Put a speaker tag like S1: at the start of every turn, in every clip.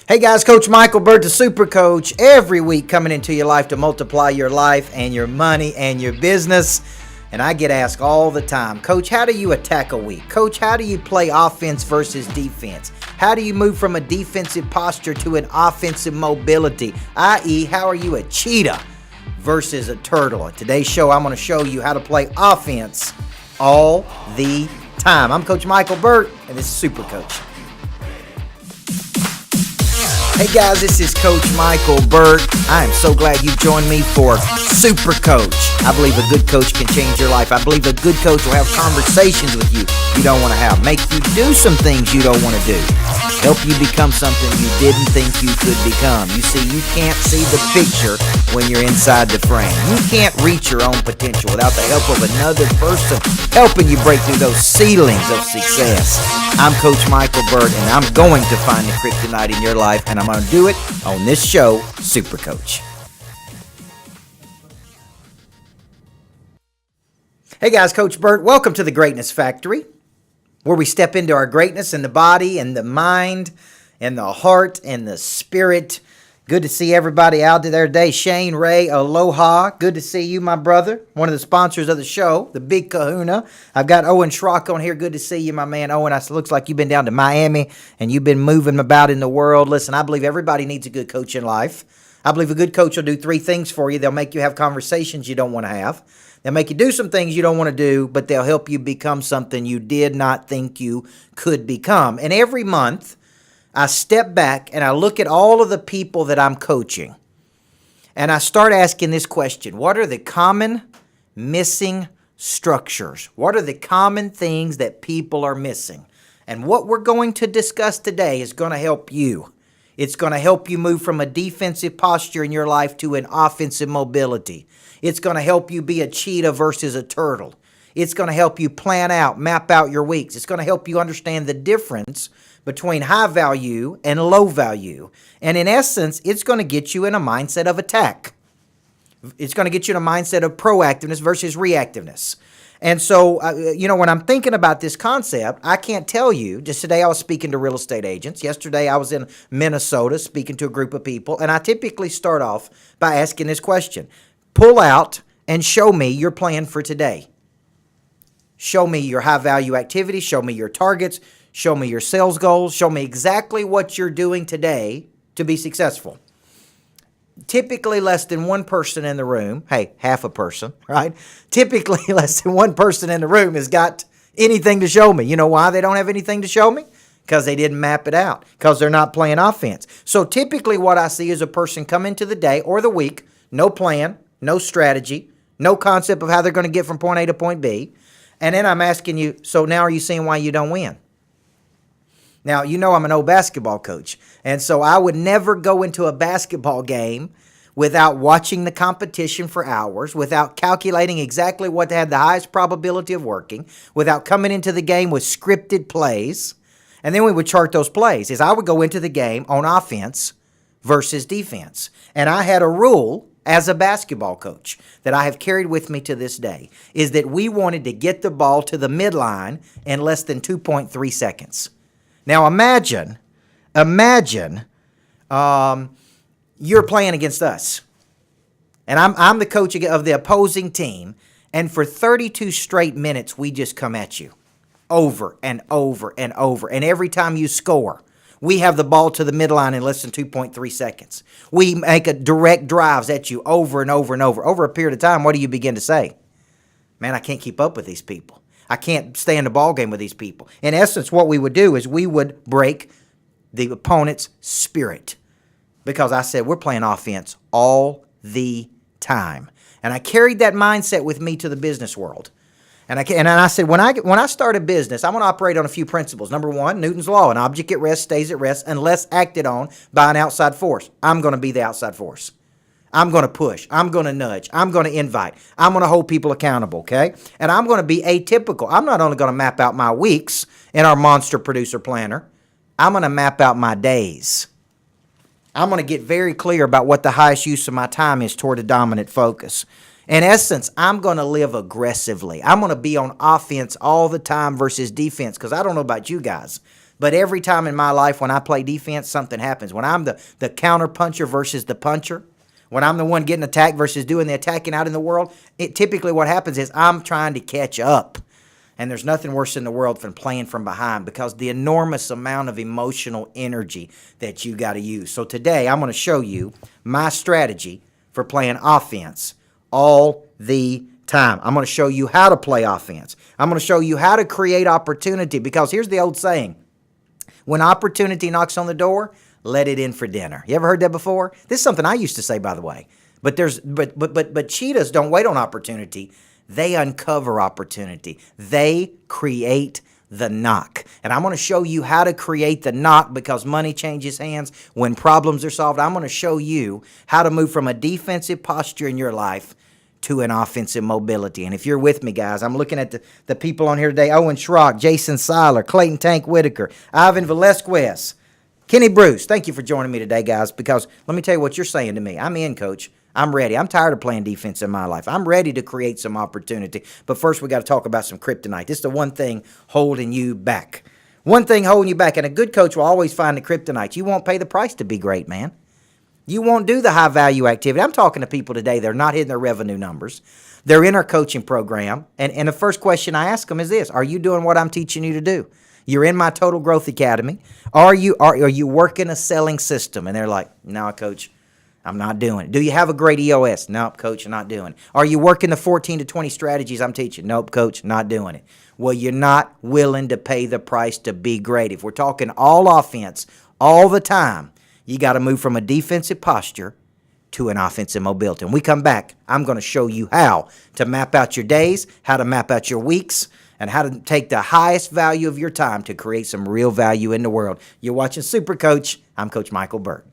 S1: Hey guys, Coach Michael Burt, the Super Coach, every week coming into your life to multiply your life and your money and your business. And I get asked all the time, Coach, how do you attack a week? Coach, how do you play offense versus defense? How do you move from a defensive posture to an offensive mobility? I.e., how are you a cheetah versus a turtle? In today's show, I'm going to show you how to play offense all the time. I'm Coach Michael Burt, and this is Super Coach. Hey guys, this is Coach Michael Burt. I am so glad you joined me for Super Coach. I believe a good coach can change your life. I believe a good coach will have conversations with you don't want to have, make you do some things you don't want to do, help you become something you didn't think you could become. You see, you can't see the picture when you're inside the frame. You can't reach your own potential without the help of another person helping you break through those ceilings of success. I'm Coach Michael Burt, and I'm going to find the kryptonite in your life, and I'm going to do it on this show, Super Coach. Hey guys, Coach Burt, welcome to the Greatness Factory, where we step into our greatness in the body and the mind and the heart and the spirit. Good to see everybody out there today. Shane, Ray, aloha. Good to see you, my brother. One of the sponsors of the show, the Big Kahuna. I've got Owen Schrock on here. Good to see you, my man. Owen, it looks like you've been down to Miami and you've been moving about in the world. Listen, I believe everybody needs a good coach in life. I believe a good coach will do three things for you. They'll make you have conversations you don't want to have. They'll make you do some things you don't want to do, but they'll help you become something you did not think you could become. And every month, I step back and I look at all of the people that I'm coaching, and I start asking this question: what are the common missing structures? What are the common things that people are missing? And what we're going to discuss today is going to help you. It's going to help you move from a defensive posture in your life to an offensive mobility. It's going to help you be a cheetah versus a turtle. It's going to help you plan out, map out your weeks. It's going to help you understand the difference between high value and low value. And in essence, it's going to get you in a mindset of attack. It's going to get you in a mindset of proactiveness versus reactiveness. And so, when I'm thinking about this concept, I can't tell you. Just today I was speaking to real estate agents. Yesterday I was in Minnesota speaking to a group of people. And I typically start off by asking this question: pull out and show me your plan for today. Show me your high value activities. Show me your targets. Show me your sales goals. Show me exactly what you're doing today to be successful. Typically less than one person in the room, hey, half a person, right? Typically less than one person in the room has got anything to show me. You know why they don't have anything to show me? Because they didn't map it out, because they're not playing offense. So typically what I see is a person come into the day or the week, no plan, no strategy, no concept of how they're going to get from point A to point B. And then I'm asking you, so now are you seeing why you don't win? Now, you know I'm an old basketball coach, and so I would never go into a basketball game without watching the competition for hours, without calculating exactly what had the highest probability of working, without coming into the game with scripted plays, and then we would chart those plays. As I would go into the game on offense versus defense, and I had a rule as a basketball coach that I have carried with me to this day, is that we wanted to get the ball to the midline in less than 2.3 seconds. Now imagine you're playing against us, and I'm the coach of the opposing team, and for 32 straight minutes we just come at you over and over and over, and every time you score, we have the ball to the midline in less than 2.3 seconds. We make a direct drives at you over and over and over. Over a period of time, what do you begin to say? Man, I can't keep up with these people. I can't stay in the ball game with these people. In essence, what we would do is we would break the opponent's spirit, because I said we're playing offense all the time. And I carried that mindset with me to the business world. And I said, when I start a business, I'm going to operate on a few principles. Number one, Newton's law: an object at rest stays at rest unless acted on by an outside force. I'm going to be the outside force. I'm going to push. I'm going to nudge. I'm going to invite. I'm going to hold people accountable, okay? And I'm going to be atypical. I'm not only going to map out my weeks in our Monster Producer Planner, I'm going to map out my days. I'm going to get very clear about what the highest use of my time is toward a dominant focus. In essence, I'm going to live aggressively. I'm going to be on offense all the time versus defense, because I don't know about you guys. But every time in my life when I play defense, something happens. When I'm the counter puncher versus the puncher, when I'm the one getting attacked versus doing the attacking out in the world, typically what happens is I'm trying to catch up. And there's nothing worse in the world than playing from behind, because the enormous amount of emotional energy that you got to use. So today I'm going to show you my strategy for playing offense all the time. I'm going to show you how to play offense. I'm going to show you how to create opportunity, because here's the old saying: when opportunity knocks on the door, let it in for dinner. You ever heard that before? This is something I used to say, by the way. But cheetahs don't wait on opportunity. They uncover opportunity. They create the knock. And I'm going to show you how to create the knock, because money changes hands when problems are solved. I'm going to show you how to move from a defensive posture in your life to an offensive mobility. And if you're with me, guys, I'm looking at the people on here today: Owen Schrock, Jason Seiler, Clayton Tank Whitaker, Ivan Velasquez, Kenny Bruce. Thank you for joining me today, guys, because let me tell you what you're saying to me. I'm in, coach. I'm ready. I'm tired of playing defense in my life. I'm ready to create some opportunity. But first, we got to talk about some kryptonite. This is the one thing holding you back. One thing holding you back. And a good coach will always find the kryptonite. You won't pay the price to be great, man. You won't do the high-value activity. I'm talking to people today. They're not hitting their revenue numbers. They're in our coaching program. And the first question I ask them is this: are you doing what I'm teaching you to do? You're in my Total Growth Academy. Are you working a selling system? And they're like, no, coach, I'm not doing it. Do you have a great EOS? Nope, coach, I'm not doing it. Are you working the 14 to 20 strategies I'm teaching? Nope, coach, not doing it. Well, you're not willing to pay the price to be great. If we're talking all offense all the time, you got to move from a defensive posture to an offensive mobility. When we come back, I'm going to show you how to map out your days, how to map out your weeks, and how to take the highest value of your time to create some real value in the world. You're watching Super Coach. I'm Coach Michael Burt.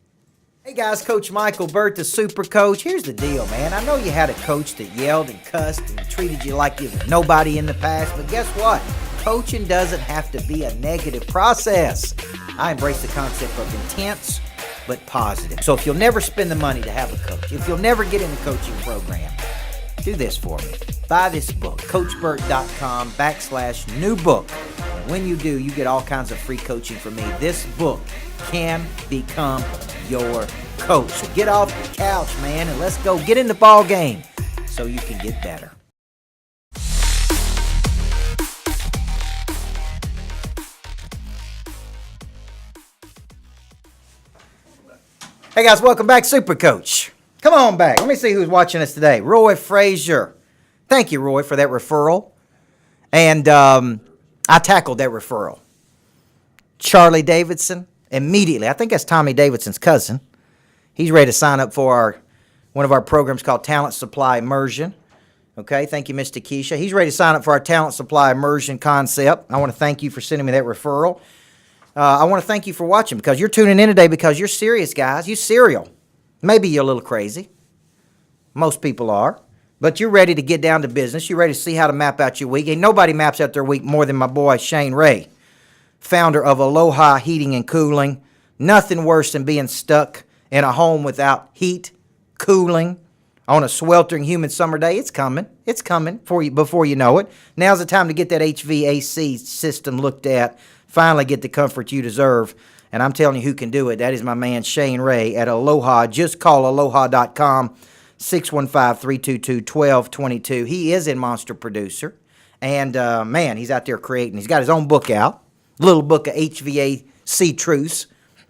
S1: Hey guys, Coach Michael Burt, the Super Coach. Here's the deal, man. I know you had a coach that yelled and cussed and treated you like you were nobody in the past, but guess what? Coaching doesn't have to be a negative process. I embrace the concept of intense but positive. So if you'll never spend the money to have a coach, if you'll never get in the coaching program, do this for me. Buy this book, CoachBurt.com/new book. When you do, you get all kinds of free coaching from me. This book can become your coach. So get off the couch, man, and let's go get in the ball game so you can get better. Hey guys, welcome back, Super Coach. Come on back. Let me see who's watching us today. Roy Frazier. Thank you, Roy, for that referral. And I tackled that referral. Charlie Davidson, immediately. I think that's Tommy Davidson's cousin. He's ready to sign up for one of our programs called Talent Supply Immersion. Okay, thank you, Mr. Keisha. He's ready to sign up for our Talent Supply Immersion concept. I want to thank you for sending me that referral. I want to thank you for watching, because you're tuning in today because you're serious, guys. You're serial. Maybe you're a little crazy. Most people are. But you're ready to get down to business. You're ready to see how to map out your week. And nobody maps out their week more than my boy Shane Ray, founder of Aloha Heating and Cooling. Nothing worse than being stuck in a home without heat, cooling, on a sweltering, humid summer day. It's coming. It's coming for you before you know it. Now's the time to get that HVAC system looked at. Finally get the comfort you deserve. And I'm telling you who can do it. That is my man Shane Ray at Aloha. Just call aloha.com, 615-322-1222. He is a monster producer. And, man, he's out there creating. He's got his own book out, little book of HVAC truths.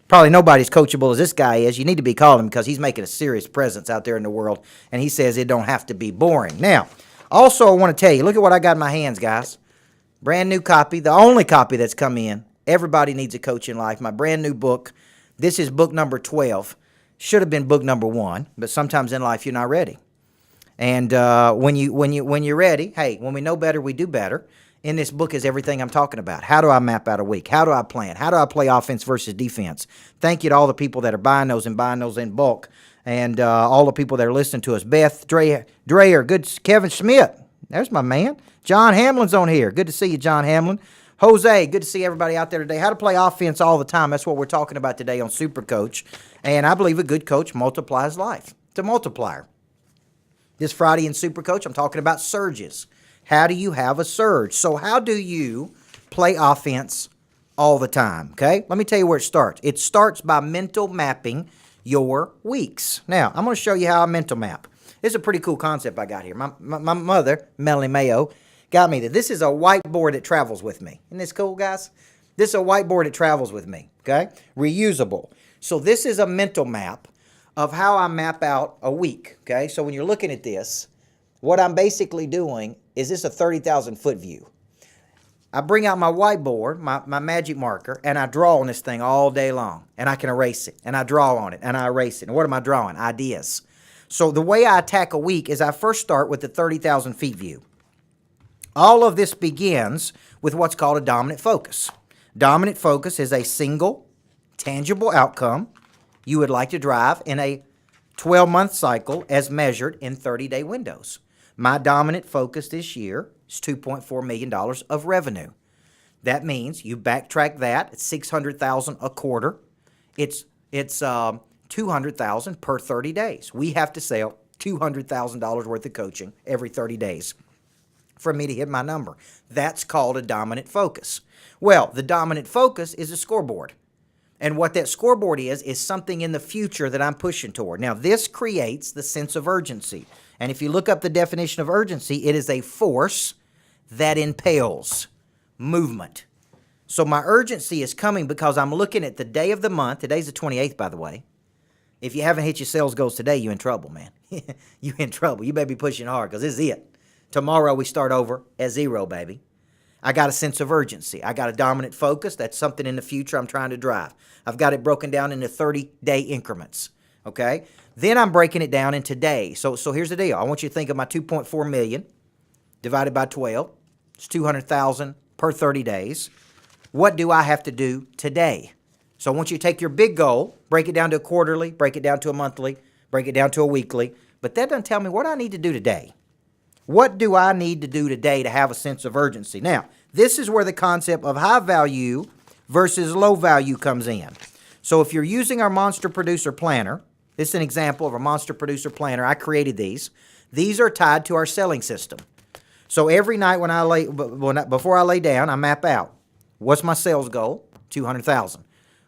S1: Probably nobody's coachable as this guy is. You need to be calling him, because he's making a serious presence out there in the world. And he says it don't have to be boring. Now, also I want to tell you, look at what I got in my hands, guys. Brand new copy, the only copy that's come in. Everybody Needs a Coach in Life, my brand new book. This is book number 12. Should have been book number 1, but sometimes in life you're not ready. And when you're ready, hey, when we know better, we do better. In this book is everything I'm talking about. How do I map out a week? How do I plan? How do I play offense versus defense? Thank you to all the people that are buying those and buying those in bulk, and all the people that are listening to us. Beth Dreyer, good. Kevin Schmidt, there's my man. John Hamlin's on here. Good to see you, John Hamlin. Jose, good to see everybody out there today. How to play offense all the time. That's what we're talking about today on Super Coach. And I believe a good coach multiplies life. It's a multiplier. This Friday in Super Coach, I'm talking about surges. How do you have a surge? So how do you play offense all the time, okay? Let me tell you where it starts. It starts by mental mapping your weeks. Now, I'm going to show you how I mental map. This is a pretty cool concept I got here. My mother, Melanie Mayo, got me that. This is a whiteboard that travels with me. Isn't this cool, guys? This is a whiteboard that travels with me, okay? Reusable. So this is a mental map of how I map out a week, okay? So when you're looking at this, what I'm basically doing is this a 30,000 foot view. I bring out my whiteboard, my magic marker, and I draw on this thing all day long. And I can erase it. And I draw on it. And I erase it. And what am I drawing? Ideas. So the way I attack a week is I first start with the 30,000 feet view. All of this begins with what's called a dominant focus. Dominant focus is a single, tangible outcome you would like to drive in a 12-month cycle as measured in 30-day windows. My dominant focus this year is $2.4 million of revenue. That means you backtrack that, it's $600,000 a quarter. It's $200,000 per 30 days. We have to sell $200,000 worth of coaching every 30 days for me to hit my number. That's called a dominant focus. Well, the dominant focus is a scoreboard. And what that scoreboard is something in the future that I'm pushing toward. Now, this creates the sense of urgency. And if you look up the definition of urgency, it is a force that impels movement. So my urgency is coming because I'm looking at the day of the month. Today's the 28th, by the way. If you haven't hit your sales goals today, you're in trouble, man. You're in trouble. You better be pushing hard because this is it. Tomorrow we start over at zero, baby. I got a sense of urgency. I got a dominant focus. That's something in the future I'm trying to drive. I've got it broken down into 30-day increments, okay? Then I'm breaking it down into days. So here's the deal. I want you to think of my 2.4 million divided by 12. It's 200,000 per 30 days. What do I have to do today? So I want you to take your big goal, break it down to a quarterly, break it down to a monthly, break it down to a weekly. But that doesn't tell me what I need to do today. What do I need to do today to have a sense of urgency? Now, this is where the concept of high value versus low value comes in. So if you're using our Monster Producer Planner, this is an example of a Monster Producer Planner. I created these. These are tied to our selling system. So every night before I lay down, I map out, what's my sales goal? 200,000.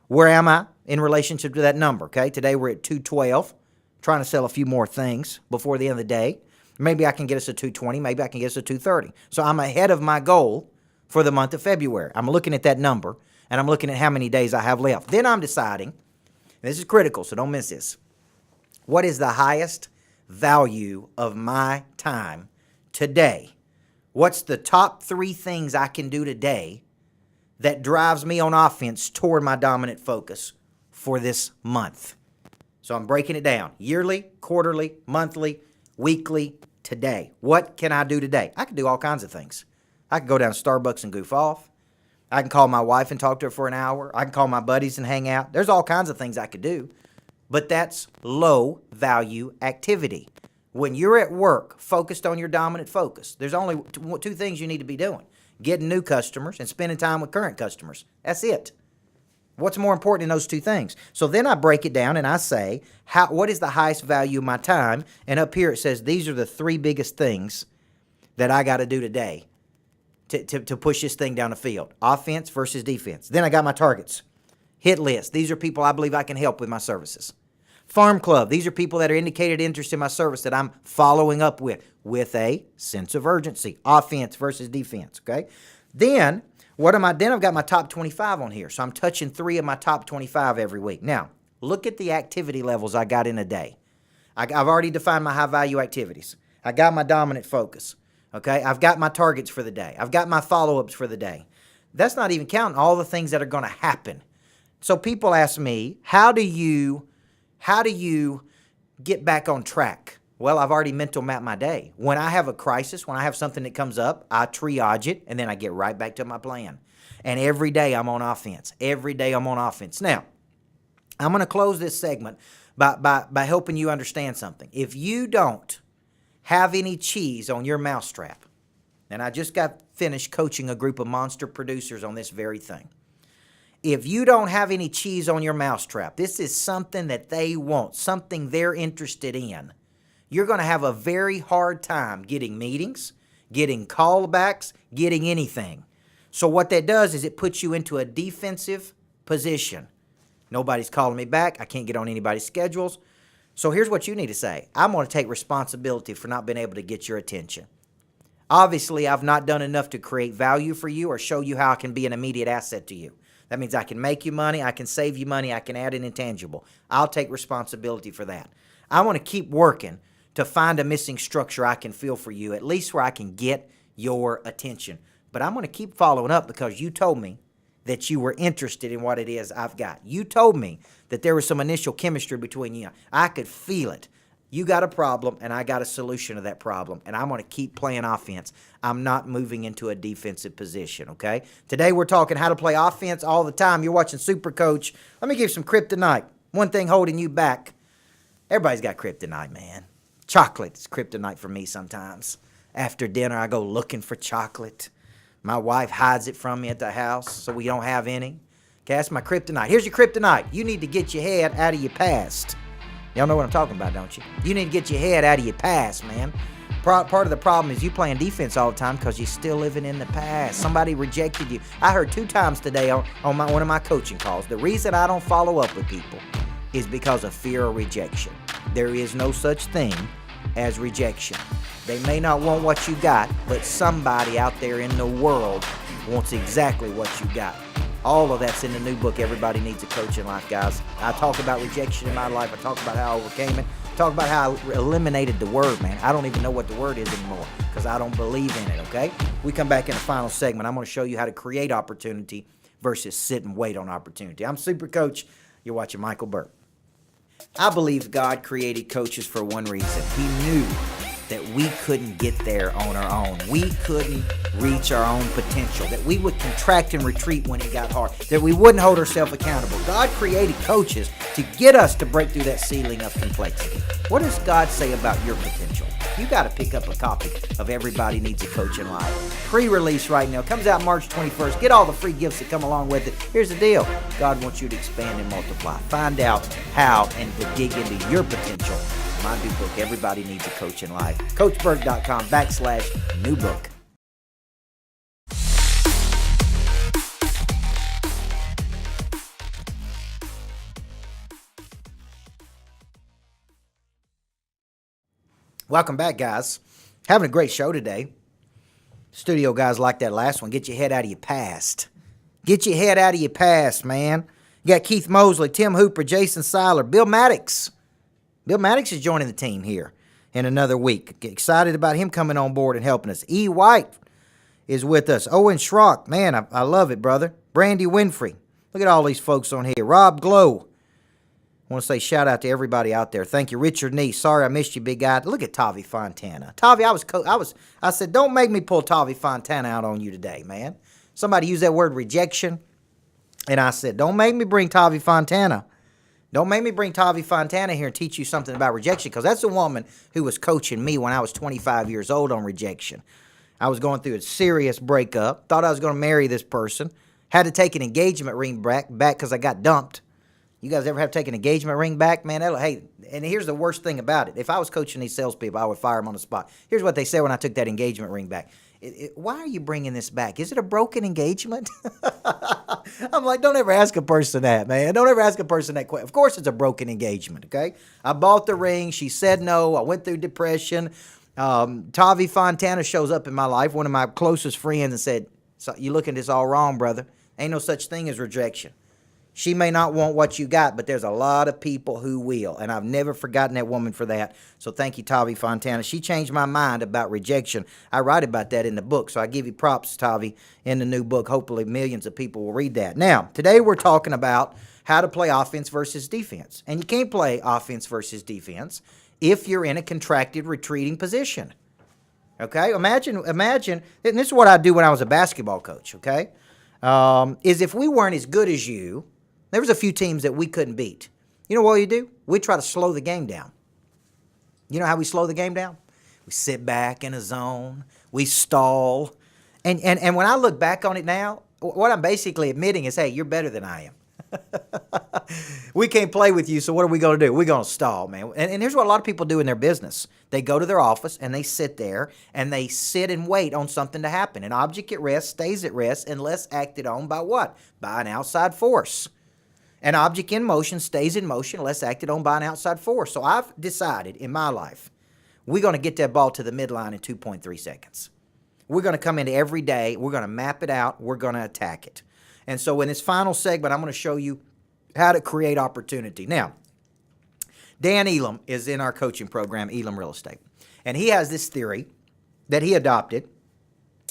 S1: Where am I in relationship to that number? Okay, today we're at 212, trying to sell a few more things before the end of the day. Maybe I can get us to 220. Maybe I can get us to 230. So I'm ahead of my goal for the month of February. I'm looking at that number, and I'm looking at how many days I have left. Then I'm deciding, this is critical, so don't miss this. What is the highest value of my time today? What's the top 3 things I can do today that drives me on offense toward my dominant focus for this month? So I'm breaking it down. Yearly, quarterly, monthly, weekly, today. What can I do today? I can do all kinds of things. I can go down to Starbucks and goof off. I can call my wife and talk to her for an hour. I can call my buddies and hang out. There's all kinds of things I could do. But that's low value activity. When you're at work, focused on your dominant focus, there's only 2 things you need to be doing. Getting new customers and spending time with current customers. That's it. What's more important in those 2 things? So then I break it down and I say, what is the highest value of my time? And up here it says, these are the 3 biggest things that I got to do today to push this thing down the field. Offense versus defense. Then I got my targets. Hit list. These are people I believe I can help with my services. Farm club. These are people that are indicated interest in my service that I'm following up with a sense of urgency. Offense versus defense, okay? Then Then I've got my top 25 on here. So I'm touching 3 of my top 25 every week. Now, look at the activity levels I got in a day. I've already defined my high value activities. I got my dominant focus. Okay, I've got my targets for the day. I've got my follow-ups for the day. That's not even counting all the things that are going to happen. So people ask me, how do you get back on track? Well, I've already mental mapped my day. When I have a crisis, when I have something that comes up, I triage it, and then I get right back to my plan. And every day I'm on offense. Every day I'm on offense. Now, I'm going to close this segment by helping you understand something. If you don't have any cheese on your mousetrap, and I just got finished coaching a group of monster producers on this very thing. If you don't have any cheese on your mousetrap, this is something that they want, something they're interested in. You're going to have a very hard time getting meetings, getting callbacks, getting anything. So what that does is it puts you into a defensive position. Nobody's calling me back. I can't get on anybody's schedules. So here's what you need to say. I'm going to take responsibility for not being able to get your attention. Obviously, I've not done enough to create value for you or show you how I can be an immediate asset to you. That means I can make you money, I can save you money, I can add an intangible. I'll take responsibility for that. I want to keep working to find a missing structure I can fill for you, at least where I can get your attention. But I'm going to keep following up because you told me that you were interested in what it is I've got. You told me that there was some initial chemistry between you. I could feel it. You got a problem, and I got a solution to that problem, and I'm going to keep playing offense. I'm not moving into a defensive position, okay? Today we're talking how to play offense all the time. You're watching Super Coach. Let me give you some kryptonite. One thing holding you back. Everybody's got kryptonite, man. Chocolate is kryptonite for me sometimes. After dinner, I go looking for chocolate. My wife hides it from me at the house so we don't have any. Okay, that's my kryptonite. Here's your kryptonite. You need to get your head out of your past. Y'all know what I'm talking about, don't you? You need to get your head out of your past, man. Part of the problem is you playing defense all the time because you're still living in the past. Somebody rejected you. I heard 2 times today on one of my coaching calls. The reason I don't follow up with people is because of fear of rejection. There is no such thing as rejection. They may not want what you got, but somebody out there in the world wants exactly what you got. All of that's in the new book, Everybody Needs a Coach in Life, guys. I talk about rejection in my life. I talk about how I overcame it. I talk about how I eliminated the word, man. I don't even know what the word is anymore because I don't believe in it, okay? We come back in the final segment. I'm going to show you how to create opportunity versus sit and wait on opportunity. I'm Super Coach. You're watching Michael Burt. I believe God created coaches for one reason. He knew that we couldn't get there on our own. We couldn't reach our own potential, that we would contract and retreat when it got hard, that we wouldn't hold ourselves accountable. God created coaches to get us to break through that ceiling of complexity. What does God say about your potential? You got to pick up a copy of Everybody Needs a Coach in Life. Pre-release right now. Comes out March 21st. Get all the free gifts that come along with it. Here's the deal. God wants you to expand and multiply. Find out how and to dig into your potential. My new book, Everybody Needs a Coach in Life. CoachBurt.com/new book. Welcome back, guys. Having a great show today. Studio guys like that last one. Get your head out of your past. Get your head out of your past, man. You got Keith Mosley, Tim Hooper, Jason Seiler, Bill Maddox. Bill Maddox is joining the team here in another week. Get excited about him coming on board and helping us. E. White is with us. Owen Schrock. Man, I love it, brother. Brandy Winfrey. Look at all these folks on here. Rob Glow. I want to say shout out to everybody out there. Thank you, Richard Neese. Sorry I missed you, big guy. Look at Tavi Fontana. Tavi, I said, don't make me pull Tavi Fontana out on you today, man. Somebody used that word rejection, and I said, don't make me bring Tavi Fontana. Don't make me bring Tavi Fontana here and teach you something about rejection, because that's the woman who was coaching me when I was 25 years old on rejection. I was going through a serious breakup, thought I was going to marry this person, had to take an engagement ring back because I got dumped. You guys ever have to take an engagement ring back? Man, hey, and here's the worst thing about it. If I was coaching these salespeople, I would fire them on the spot. Here's what they said when I took that engagement ring back. Why are you bringing this back? Is it a broken engagement? I'm like, don't ever ask a person that, man. Don't ever ask a person that question. Of course it's a broken engagement, okay? I bought the ring. She said no. I went through depression. Tavi Fontana shows up in my life, one of my closest friends, and said, so you looking at this all wrong, brother. Ain't no such thing as rejection. She may not want what you got, but there's a lot of people who will, and I've never forgotten that woman for that. So thank you, Tavi Fontana. She changed my mind about rejection. I write about that in the book, so I give you props, Tavi, in the new book. Hopefully millions of people will read that. Now, today we're talking about how to play offense versus defense, and you can't play offense versus defense if you're in a contracted, retreating position. Okay? Imagine, and this is what I do when I was a basketball coach, okay, is if we weren't as good as you, there was a few teams that we couldn't beat. You know what you do? We try to slow the game down. You know how we slow the game down? We sit back in a zone. We stall. And when I look back on it now, what I'm basically admitting is, hey, you're better than I am. We can't play with you, so what are we going to do? We're going to stall, man. And here's what a lot of people do in their business. They go to their office and they sit there and they sit and wait on something to happen. An object at rest stays at rest unless acted on by what? By an outside force. An object in motion stays in motion unless acted on by an outside force. So I've decided in my life, we're going to get that ball to the midline in 2.3 seconds. We're going to come into every day. We're going to map it out. We're going to attack it. And so in this final segment, I'm going to show you how to create opportunity. Now, Dan Elam is in our coaching program, Elam Real Estate. And he has this theory that he adopted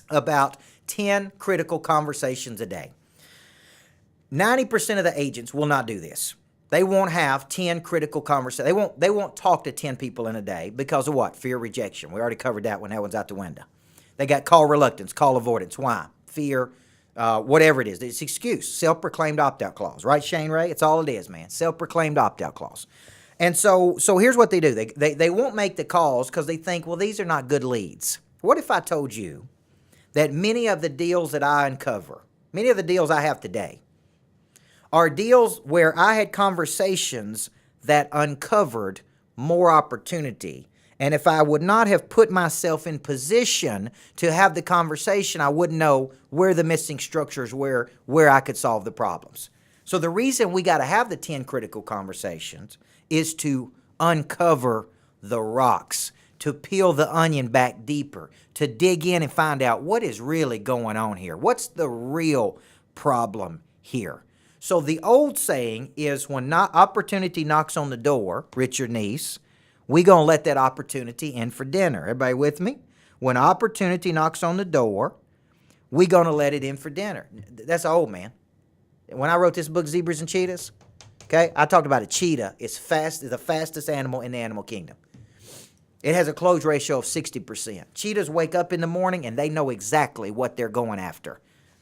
S1: about 10 critical conversations a day. 90% of the agents will not do this. They won't have 10 critical conversations. They won't talk to 10 people in a day because of what? Fear of rejection. We already covered that one. That one's out the window. They got call reluctance, call avoidance. Why? Fear, whatever it is. It's excuse, self-proclaimed opt-out clause. Right, Shane Ray? It's all it is, man. Self-proclaimed opt-out clause. And so here's what they do. They won't make the calls because they think, well, these are not good leads. What if I told you that many of the deals that I uncover, many of the deals I have today, are deals where I had conversations that uncovered more opportunity. And if I would not have put myself in position to have the conversation, I wouldn't know where the missing structures were, where I could solve the problems. So the reason we got to have the 10 critical conversations is to uncover the rocks, to peel the onion back deeper, to dig in and find out what is really going on here. What's the real problem here? So the old saying is when opportunity knocks on the door, Richard Neese, we going to let that opportunity in for dinner. Everybody with me? When opportunity knocks on the door, we going to let it in for dinner. That's old, man. When I wrote this book, Zebras and Cheetahs, okay, I talked about a cheetah is the fastest animal in the animal kingdom. It has a close ratio of 60%. Cheetahs wake up in the morning and they know exactly what they're going after.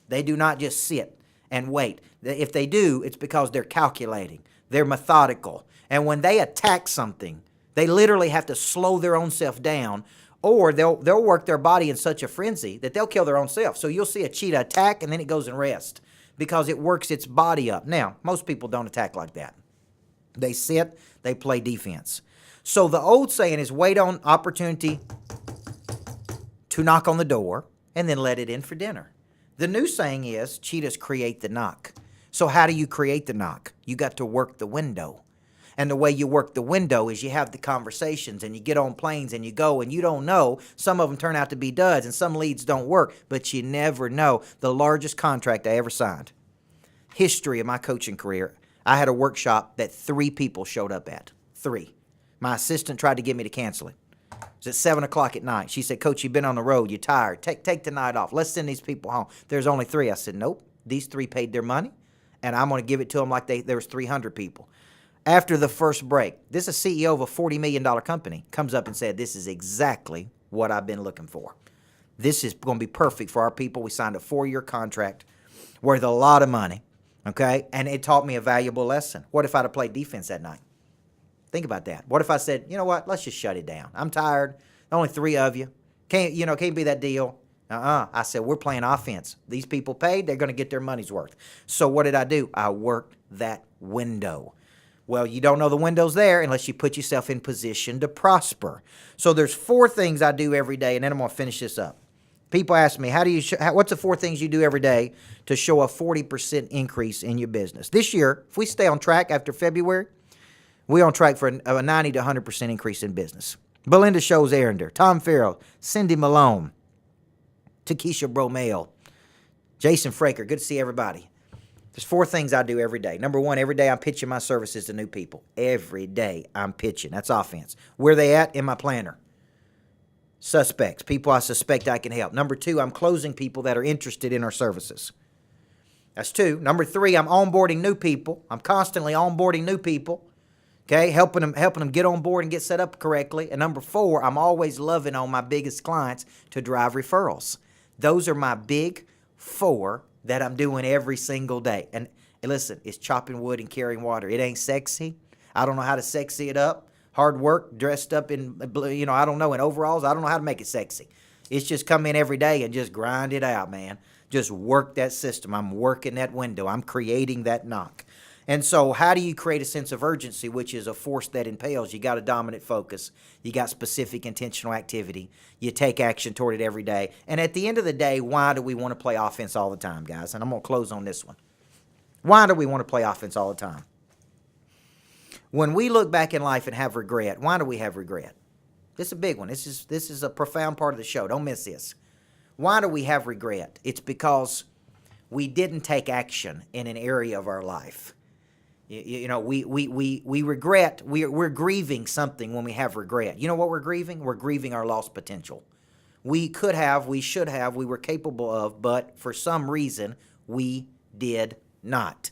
S1: They do not just sit and wait. If they do, it's because they're calculating. They're methodical. And when they attack something, they literally have to slow their own self down, or they'll work their body in such a frenzy that they'll kill their own self. So you'll see a cheetah attack and then it goes and rest because it works its body up. Now, most people don't attack like that. They sit, they play defense. So the old saying is wait on opportunity to knock on the door and then let it in for dinner. The new saying is cheetahs create the knock. So how do you create the knock? You got to work the window. And the way you work the window is you have the conversations and you get on planes and you go and you don't know. Some of them turn out to be duds and some leads don't work, but you never know. The largest contract I ever signed, history of my coaching career, I had a workshop that 3 people showed up at. 3. My assistant tried to get me to cancel it. It was at 7 o'clock at night. She said, Coach, you've been on the road. You're tired. Take the night off. Let's send these people home. There's only 3. I said, nope. These 3 paid their money, and I'm going to give it to them like there was 300 people. After the first break, this is a CEO of a $40 million company, comes up and said, this is exactly what I've been looking for. This is going to be perfect for our people. We signed a 4-year contract worth a lot of money, okay? And it taught me a valuable lesson. What if I'd have played defense that night? Think about that. What if I said, you know what, let's just shut it down. I'm tired. Only 3 of you. Can't be that deal. I said, we're playing offense. These people paid. They're going to get their money's worth. So what did I do? I worked that window. Well, you don't know the window's there unless you put yourself in position to prosper. So there's 4 things I do every day, and then I'm going to finish this up. People ask me, what's the 4 things you do every day to show a 40% increase in your business? This year, if we stay on track after February, we're on track for a 90 to 100% increase in business. Belinda Shows Arender, Tom Farrell, Cindy Malone, Takesha Bromell, Jason Fraker. Good to see everybody. There's 4 things I do every day. Number 1, every day I'm pitching my services to new people. Every day I'm pitching. That's offense. Where they at? In my planner. Suspects, people I suspect I can help. Number 2, I'm closing people that are interested in our services. That's 2. Number 3, I'm onboarding new people. I'm constantly onboarding new people. Okay, helping them get on board and get set up correctly. And number 4, I'm always loving on my biggest clients to drive referrals. Those are my big 4 that I'm doing every single day. And listen, it's chopping wood and carrying water. It ain't sexy. I don't know how to sexy it up. Hard work, dressed up in, in overalls. I don't know how to make it sexy. It's just come in every day and just grind it out, man. Just work that system. I'm working that window. I'm creating that knock. And so how do you create a sense of urgency, which is a force that impels? You got a dominant focus. You got specific intentional activity. You take action toward it every day. And at the end of the day, why do we want to play offense all the time, guys? And I'm going to close on this one. Why do we want to play offense all the time? When we look back in life and have regret, why do we have regret? This is a big one. This is a profound part of the show. Don't miss this. Why do we have regret? It's because we didn't take action in an area of our life. You know, we regret, we're grieving something when we have regret. You know what we're grieving? We're grieving our lost potential. We could have, we should have, we were capable of, but for some reason, we did not.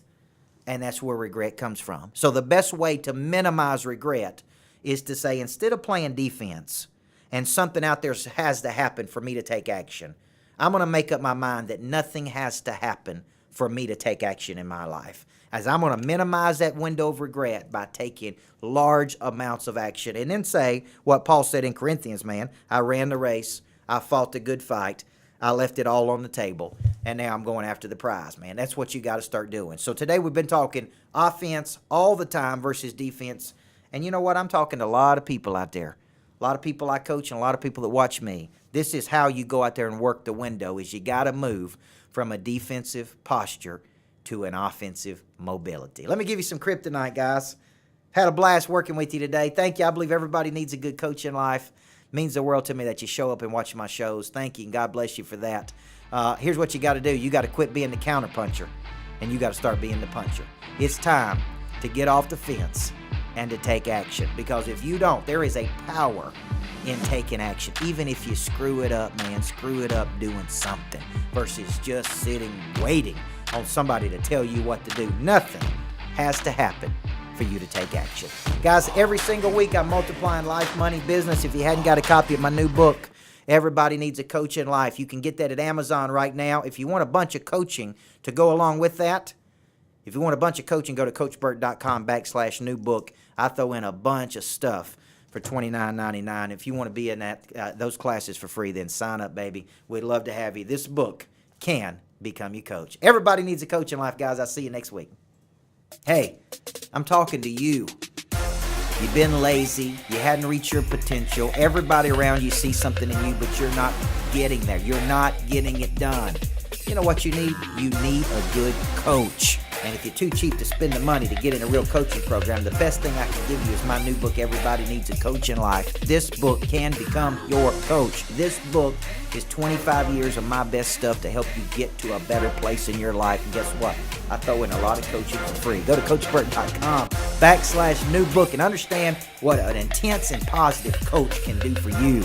S1: And that's where regret comes from. So the best way to minimize regret is to say, instead of playing defense and something out there has to happen for me to take action, I'm going to make up my mind that nothing has to happen for me to take action in my life. As I'm going to minimize that window of regret by taking large amounts of action. And then say what Paul said in Corinthians, man, I ran the race, I fought the good fight, I left it all on the table, and now I'm going after the prize, man. That's what you got to start doing. So today we've been talking offense all the time versus defense. And you know what? I'm talking to a lot of people out there. A lot of people I coach and a lot of people that watch me. This is how you go out there and work the window, is you got to move from a defensive posture to an offensive mobility. Let me give you some kryptonite, guys. Had a blast working with you today. Thank you. I believe everybody needs a good coach in life. It means the world to me that you show up and watch my shows. Thank you, and God bless you for that. Here's what you got to do. You got to quit being the counterpuncher, and you got to start being the puncher. It's time to get off the fence and to take action, because if you don't, there is a power in taking action. Even if you screw it up, man, screw it up doing something versus just sitting waiting on somebody to tell you what to do. Nothing has to happen for you to take action. Guys, every single week I'm multiplying life, money, business. If you hadn't got a copy of my new book, Everybody Needs a Coach in Life, you can get that at Amazon right now. If you want a bunch of coaching to go along with that, if you want a bunch of coaching, go to CoachBurt.com/new book. I throw in a bunch of stuff for $29.99. If you want to be in that those classes for free, then sign up, baby. We'd love to have you. This book can become your coach. Everybody needs a coach in life, guys. I'll see you next week. Hey, I'm talking to you. You've been lazy. You hadn't reached your potential. Everybody around you sees something in you, but you're not getting there. You're not getting it done. You know what you need? You need a good coach. And if you're too cheap to spend the money to get in a real coaching program, the best thing I can give you is my new book, Everybody Needs a Coach in Life. This book can become your coach. This book is 25 years of my best stuff to help you get to a better place in your life. And guess what? I throw in a lot of coaching for free. Go to CoachBurt.com/new book and understand what an intense and positive coach can do for you.